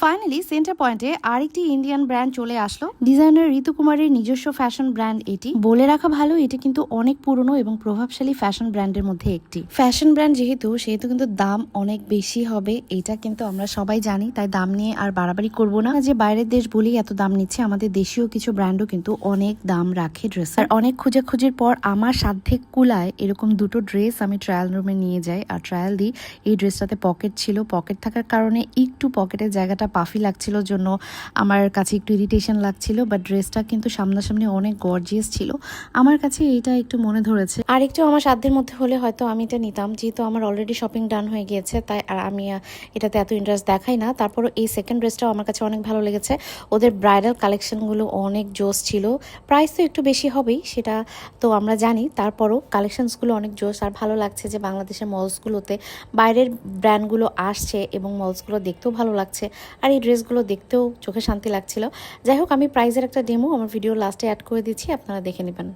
Finally centre পয়েন্টে আরেকটি Indian brand চলে আসলো। ডিজাইনার ঋতু কুমারের নিজস্ব ফ্যাশন ব্র্যান্ড এটি। বলে রাখা ভালো, এটি কিন্তু অনেক পুরনো এবং প্রভাবশালী ফ্যাশন ব্র্যান্ডের মধ্যে একটি। ফ্যাশন ব্র্যান্ড যেহেতু কিন্তু দাম অনেক বেশি হবে, এটা কিন্তু আমরা সবাই জানি। তাই দাম নিয়ে আর বাড়াবাড়ি করব না। যে বাইরের দেশ বলেই এত দাম নিচ্ছে, আমাদের দেশীয় কিছু ব্র্যান্ডও কিন্তু অনেক দাম রাখে ড্রেস। আর অনেক খোঁজাখুঁজির পর আমার সাধ্যে কুলায় এরকম দুটো ড্রেস আমি ট্রায়াল রুমে নিয়ে যাই আর ট্রায়াল দিই। এই ড্রেসটাতে পকেট ছিল, পকেট থাকার কারণে একটু পকেটের জায়গাটা পাফি লাগছিল, জন্য আমার কাছে একটু ইরিটেশন লাগছিল। বাট ড্রেসটা কিন্তু সামনাসামনি অনেক গর্জিয়াস ছিল। আমার কাছে এটা একটু মনে ধরেছে। আর একটু আমার সাধ্যের মধ্যে হলে হয়তো আমি এটা নিতাম, যেহেতু আমার অলরেডি শপিং ডান হয়ে গিয়েছে, তাই আর আমি এটাতে এত ইন্টারেস্ট দেখাই না। তারপরও এই সেকেন্ড ড্রেসটাও আমার কাছে অনেক ভালো লেগেছে। ওদের ব্রাইডাল কালেকশনগুলো অনেক জোস ছিল। প্রাইস তো একটু বেশি হবেই, সেটা তো আমরা জানি। তারপরও কালেকশনসগুলো অনেক জোস। আর ভালো লাগছে যে বাংলাদেশের মলসগুলোতে বাইরের ব্র্যান্ডগুলো আসছে এবং মলসগুলো দেখতেও ভালো লাগছে। আর এই ড্রেসগুলো দেখতেও চোখে শান্তি লাগছিল। যাই হোক, আমি প্রাইজের একটা ডেমো আমার ভিডিও লাস্টে অ্যাড করে দিচ্ছি, আপনারা দেখে নেবেন।